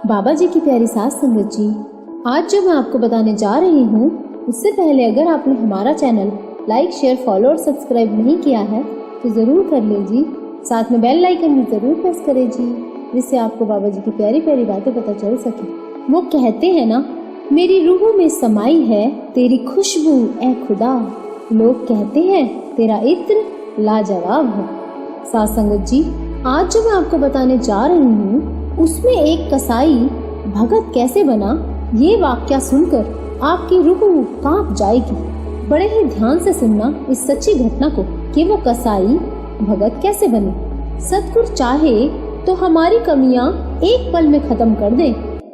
बाबा जी की प्यारी सास संगत जी, आज जो मैं आपको बताने जा रही हूँ उससे पहले अगर आपने हमारा चैनल लाइक, शेयर, फॉलो और सब्सक्राइब नहीं किया है तो ज़रूर कर लीजिए। साथ में बेल आइकन भी ज़रूर प्रेस करें जी, जिससे आपको बाबा जी की प्यारी प्यारी बातें पता चल सके। वो कहते हैं ना, मेरी रूह में समाई है तेरी खुशबू ए खुदा, लोग कहते हैं तेरा इत्र लाजवाब है। सास संगत जी, आज जो मैं आपको बताने जा रही हूँ उसमें एक कसाई भगत कैसे बना, ये वाक्या सुनकर आपकी रूह कांप जाएगी। बड़े ही ध्यान से सुनना इस सच्ची घटना को कि वो कसाई भगत कैसे बने। सतगुरु चाहे तो हमारी कमियां एक पल में खत्म कर दे,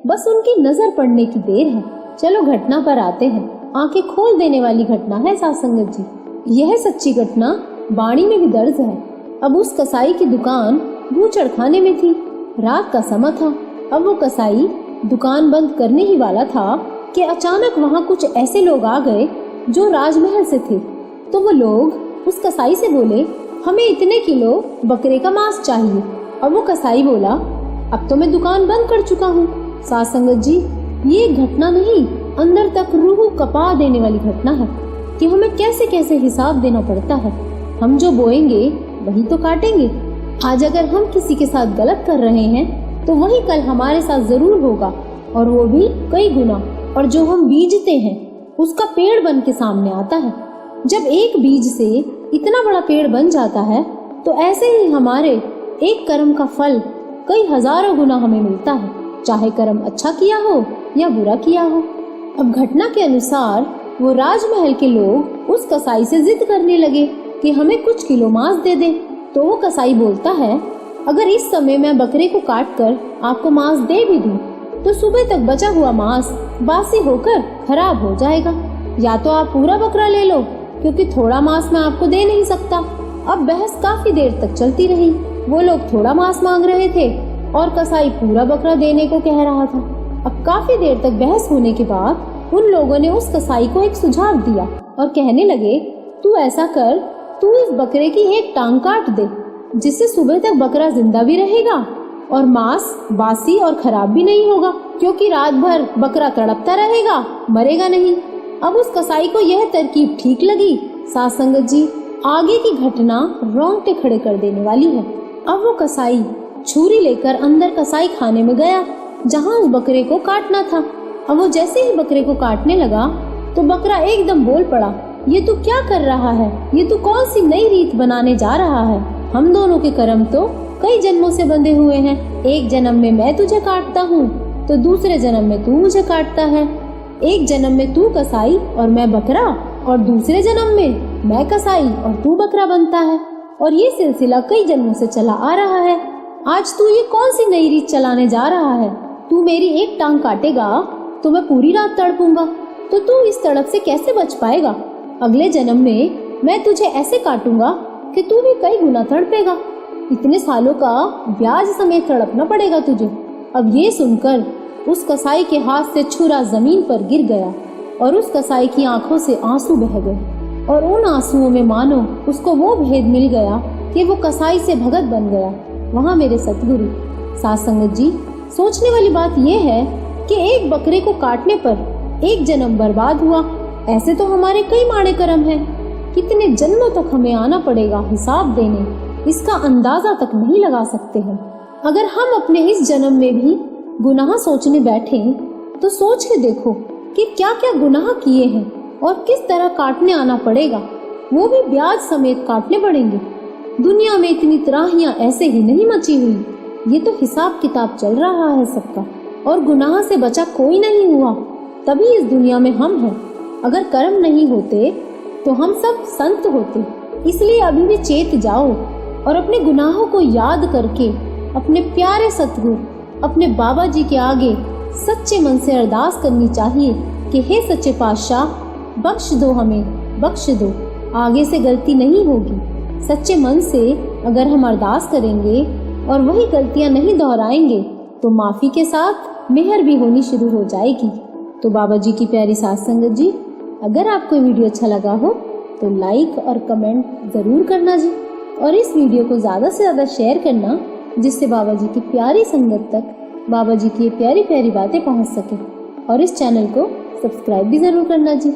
बस उनकी नजर पड़ने की देर है। चलो घटना पर आते हैं। आंखें खोल देने वाली घटना है सास संगत जी। यह सच्ची घटना बाणी में भी दर्ज है। अब उस कसाई की दुकान बूचड़ खाने में थी। रात का समय था। अब वो कसाई दुकान बंद करने ही वाला था कि अचानक वहाँ कुछ ऐसे लोग आ गए जो राजमहल से थे। तो वो लोग उस कसाई से बोले, हमें इतने किलो बकरे का मांस चाहिए। अब वो कसाई बोला, अब तो मैं दुकान बंद कर चुका हूँ। सास संगत जी, ये घटना नहीं, अंदर तक रूह कपा देने वाली घटना है कि हमें कैसे कैसे हिसाब देना पड़ता है। हम जो बोएंगे वही तो काटेंगे। आज अगर हम किसी के साथ गलत कर रहे हैं तो वही कल हमारे साथ जरूर होगा, और वो भी कई गुना। और जो हम बीजते हैं उसका पेड़ बन के सामने आता है। जब एक बीज से इतना बड़ा पेड़ बन जाता है तो ऐसे ही हमारे एक कर्म का फल कई हजारों गुना हमें मिलता है, चाहे कर्म अच्छा किया हो या बुरा किया हो। अब घटना के अनुसार वो राजमहल के लोग उस कसाई से जिद करने लगे कि हमें कुछ किलो मांस दे दे। तो वो कसाई बोलता है, अगर इस समय मैं बकरे को काट कर आपको मांस दे भी दूं तो सुबह तक बचा हुआ मांस बासी होकर खराब हो जाएगा। या तो आप पूरा बकरा ले लो, क्योंकि थोड़ा मांस मैं आपको दे नहीं सकता। अब बहस काफी देर तक चलती रही। वो लोग थोड़ा मांस मांग रहे थे और कसाई पूरा बकरा देने को कह रहा था। अब काफी देर तक बहस होने के बाद उन लोगों ने उस कसाई को एक सुझाव दिया और कहने लगे, तू ऐसा कर, तू इस बकरे की एक टांग काट दे, जिससे सुबह तक बकरा जिंदा भी रहेगा और मांस बासी और खराब भी नहीं होगा, क्योंकि रात भर बकरा तड़पता रहेगा, मरेगा नहीं। अब उस कसाई को यह तरकीब ठीक लगी। सास संगत जी, आगे की घटना रोंगटे खड़े कर देने वाली है। अब वो कसाई छुरी लेकर अंदर कसाई खाने में गया जहाँ उस बकरे को काटना था। अब वो जैसे ही बकरे को काटने लगा तो बकरा एकदम बोल पड़ा, ये तू क्या कर रहा है? ये तू कौन सी नई रीत बनाने जा रहा है? हम दोनों के कर्म तो कई जन्मों से बंधे हुए हैं। एक जन्म में मैं तुझे काटता हूँ तो दूसरे जन्म में तू मुझे काटता है। एक जन्म में तू कसाई और मैं बकरा, और दूसरे जन्म में मैं कसाई और तू बकरा बनता है। और ये सिलसिला कई जन्मों से चला आ रहा है। आज तू ये कौन सी नई रीत चलाने जा रहा है? तू मेरी एक टांग काटेगा तो मैं पूरी रात तड़पूंगा, तो तू इस तड़प से कैसे बच पाएगा? अगले जन्म में मैं तुझे ऐसे काटूंगा कि तू भी कई गुना तड़पेगा। इतने सालों का ब्याज समेत तड़पना पड़ेगा तुझे। अब ये सुनकर उस कसाई के हाथ से छुरा जमीन पर गिर गया और उस कसाई की आंखों से आंसू बह गए, और उन आंसुओं में मानो उसको वो भेद मिल गया कि वो कसाई से भगत बन गया। वहाँ मेरे सतगुरु। सास संगत जी, सोचने वाली बात यह है कि एक बकरे को काटने पर एक जन्म बर्बाद हुआ। ऐसे तो हमारे कई माड़े कर्म हैं। कितने जन्मों तक हमें आना पड़ेगा हिसाब देने, इसका अंदाजा तक नहीं लगा सकते हैं। अगर हम अपने इस जन्म में भी गुनाह सोचने बैठे तो सोच के देखो कि क्या क्या गुनाह किए हैं और किस तरह काटने आना पड़ेगा, वो भी ब्याज समेत काटने पड़ेंगे। दुनिया में इतनी तराहियां ऐसे ही नहीं मची हुई। ये तो हिसाब किताब चल रहा है सबका, और गुनाह से बचा कोई नहीं हुआ, तभी इस दुनिया में हम हैं। अगर कर्म नहीं होते तो हम सब संत होते। इसलिए अभी भी चेत जाओ और अपने गुनाहों को याद करके अपने प्यारे सतगुरु अपने बाबा जी के आगे सच्चे मन से अरदास करनी चाहिए कि हे सच्चे पातशाह, बख्श दो हमें, बख्श दो, आगे से गलती नहीं होगी। सच्चे मन से अगर हम अरदास करेंगे और वही गलतियां नहीं दोहराएंगे तो माफी के साथ मेहर भी होनी शुरू हो जाएगी। तो बाबा जी की प्यारी साथ संगत जी, अगर आपको वीडियो अच्छा लगा हो तो लाइक और कमेंट ज़रूर करना जी, और इस वीडियो को ज़्यादा से ज़्यादा शेयर करना, जिससे बाबा जी की प्यारी संगत तक बाबा जी की ये प्यारी प्यारी बातें पहुंच सके। और इस चैनल को सब्सक्राइब भी ज़रूर करना जी।